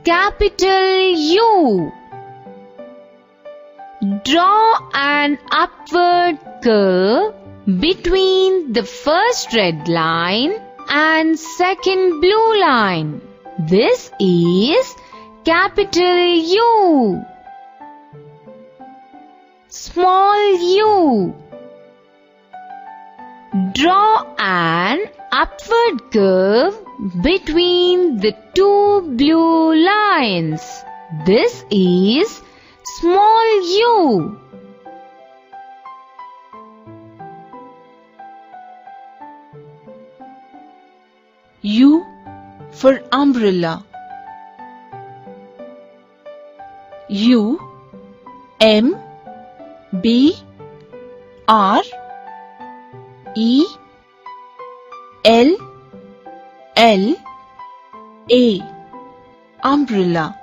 Capital U. Draw an upward curve between the first red line and second blue line. This is capital U. Small u. Draw an upward curve between the two blue lines. This is small u. U for umbrella. U, M, B, R, E, L, L, A. Umbrella.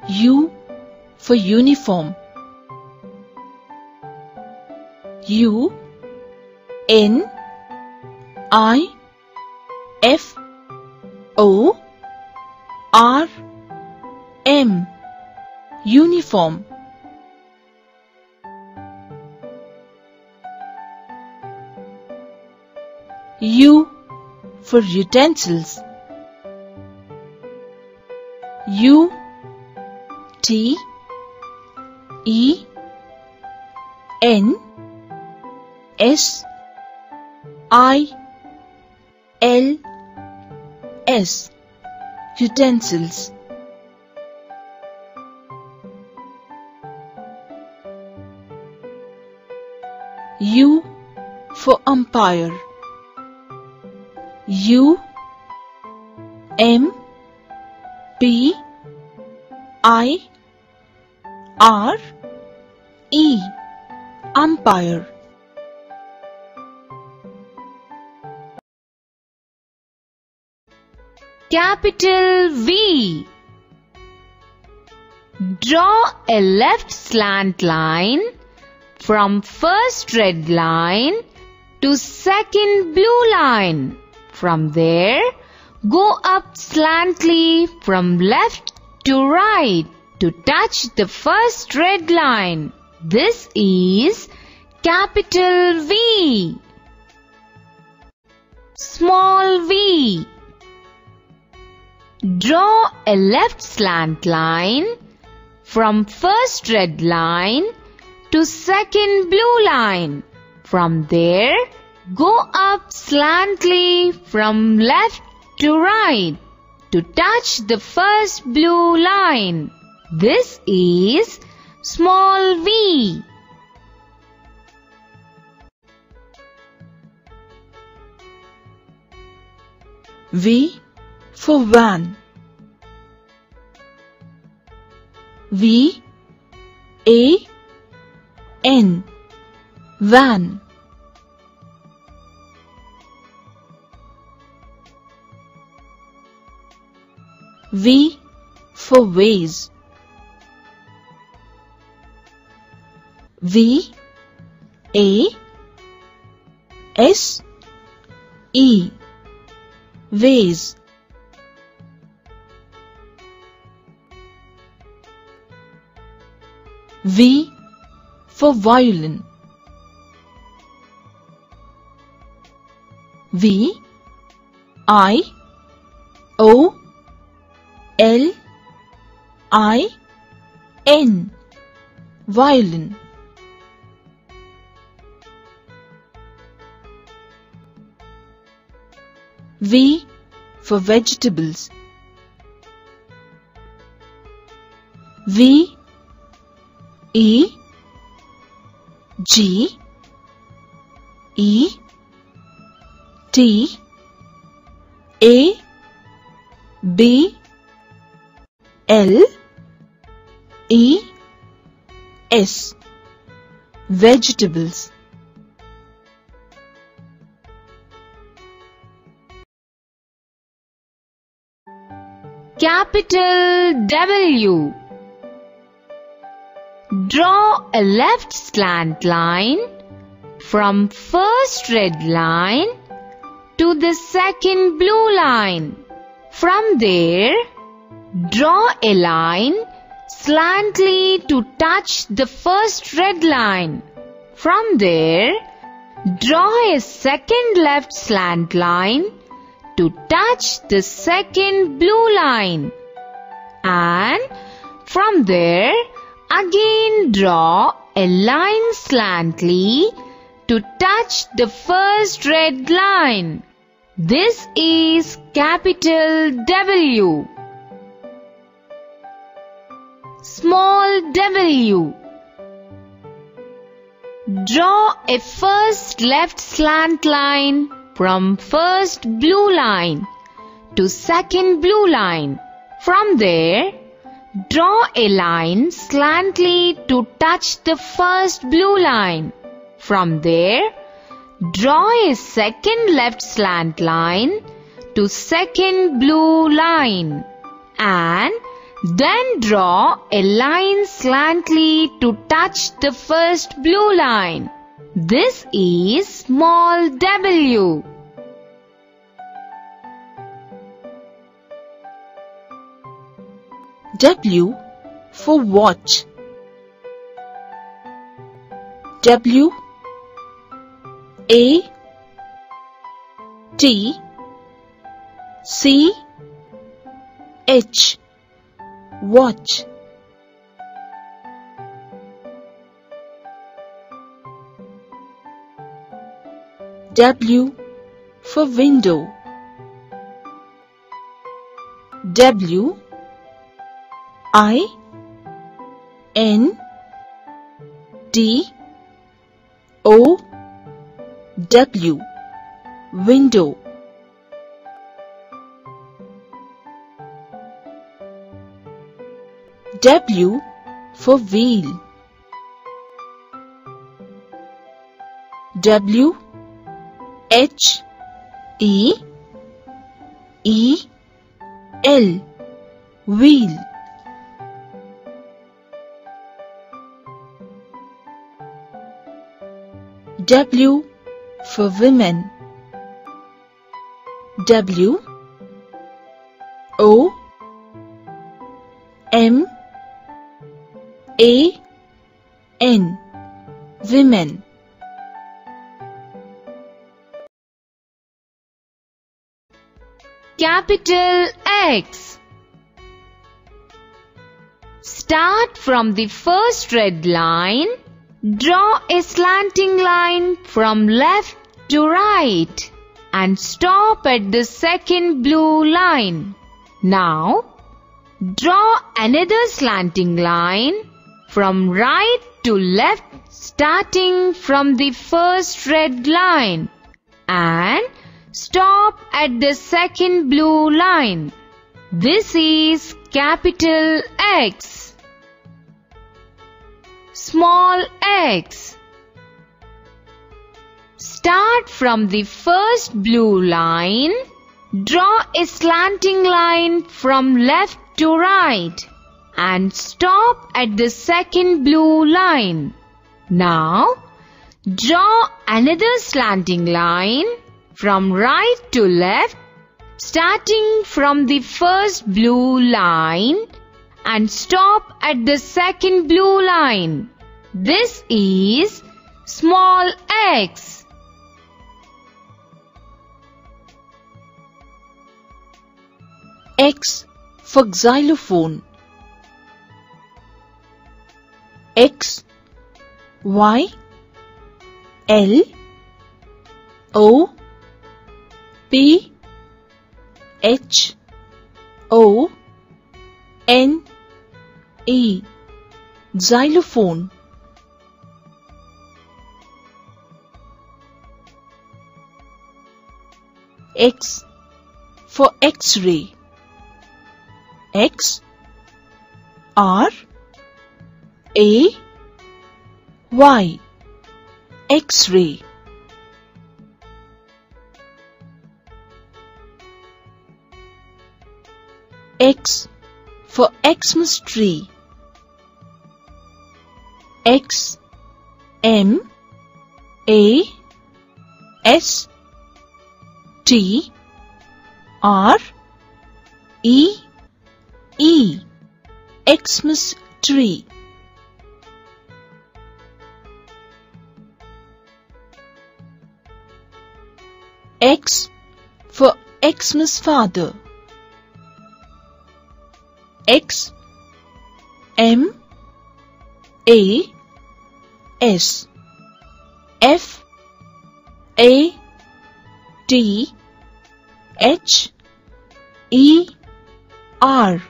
U for uniform. U, N, I, F, O, R, M. Uniform. U for utensils. U, T, E, N, S, I, L, S. Utensils. U for umpire. U, M, P, I, R, E. Umpire. Capital V. Draw a left slant line from first red line to second blue line. From there, go up slantly from left to right to touch the first red line. This is capital V. Small v. Draw a left slant line from first red line to second blue line. From there, go up slantly from left to right to touch the first blue line. This is small v. V for van. V, A, N. Van. V for vase. V, A, S, E. Vase. V for violin. V, I, O, L, I, N. Violin. V for vegetables. V, E, G, E, T, A, B, L, E, S. Vegetables. Capital W. Draw a left slant line from first red line to the second blue line. From there, draw a line slantingly to touch the first red line. From there, draw a second left slant line to touch the second blue line. And from there, again draw a line slantingly to touch the first red line. This is capital W. Small w. Draw a first left slant line from first blue line to second blue line. From there, draw a line slantingly to touch the first blue line. From there, draw a second left slant line to second blue line. And then draw a line slantingly to touch the first blue line. This is small w. W for watch. W A T C H. Watch. W for window. W I N D O W. Window. W for wheel. W H E E L. Wheel. W for women. W O M A N. Women. Capital X. Start from the first red line. Draw a slanting line from left to right and stop at the second blue line. Now, draw another slanting line from right to left starting from the first red line and stop at the second blue line. This is capital X. Small x. Start from the first blue line. Draw a slanting line from left to right and stop at the second blue line. Now, draw another slanting line from right to left starting from the first blue line and stop at the second blue line. This is small x. X for xylophone. X Y L O P H O N E. Xylophone. X for X-ray. X R A Y. X-ray. X for Xmas tree. X M A S T R E E, Xmas tree. X for Xmas father. X M A S F A T H E R,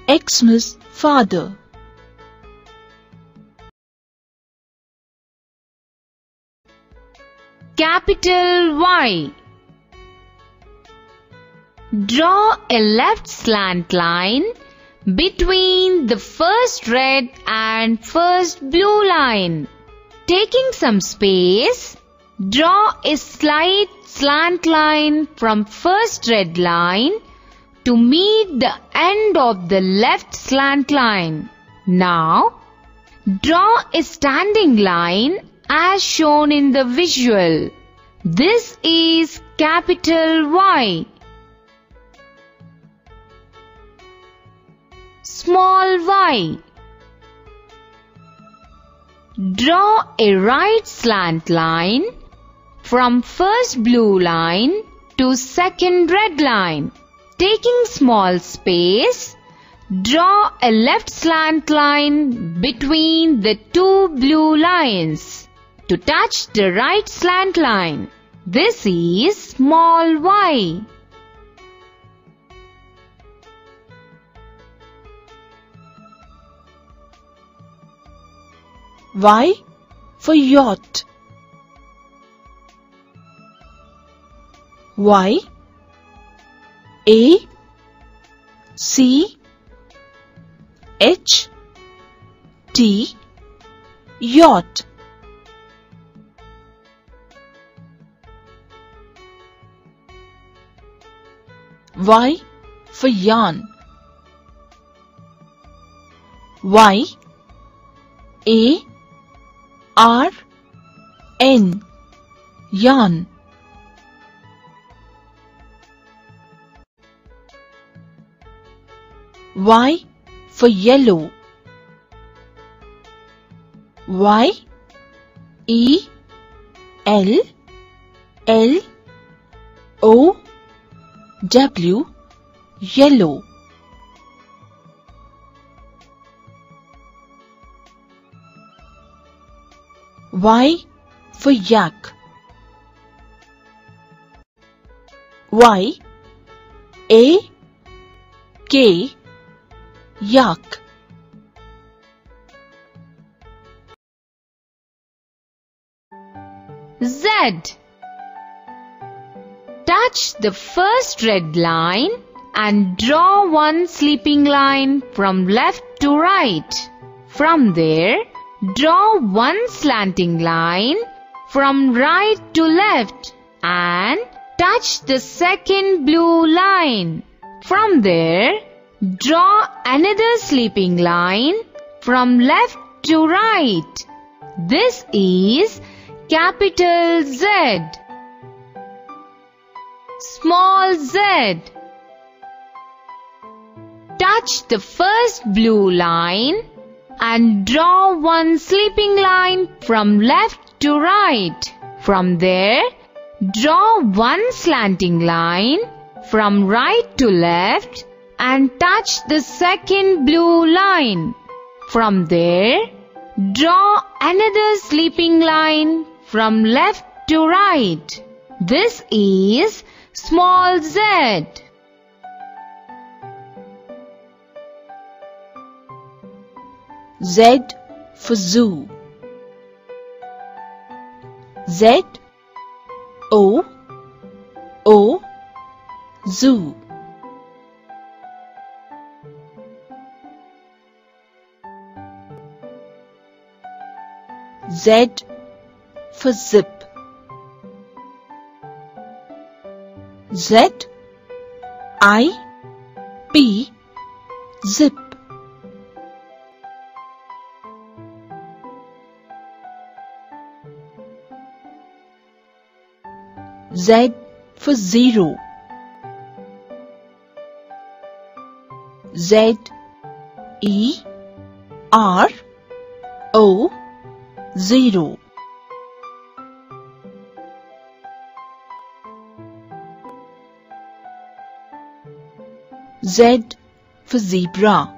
Xmas father. Capital Y. Draw a left slant line between the first red and first blue line. Taking some space, draw a slight slant line from first red line to meet the end of the left slant line. Now, draw a standing line as shown in the visual. This is capital Y. Small y. Draw a right slant line from first blue line to second red line. Taking small space, draw a left slant line between the two blue lines to touch the right slant line. This is small y. Y for yacht. Y A C H T, yacht. Y for yarn. Y A R N, yarn. Y for yellow. Y E L L O W, yellow. Y for yak. Y A K, yak. Z. Touch the first red line and draw one sleeping line from left to right. From there, draw one slanting line from right to left and touch the second blue line. From there, draw another sleeping line from left to right. This is capital Z. Small z. Touch the first blue line and draw one sleeping line from left to right. From there, draw one slanting line from right to left and touch the second blue line. From there, draw another sleeping line from left to right. This is small z. Z for zoo. Z O O, zoo. Z for zip. Z I P, zip. Z for zero. Z E R O, zero. Z for zebra.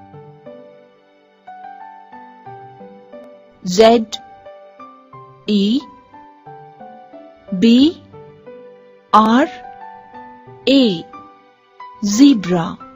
Z E B R A, zebra.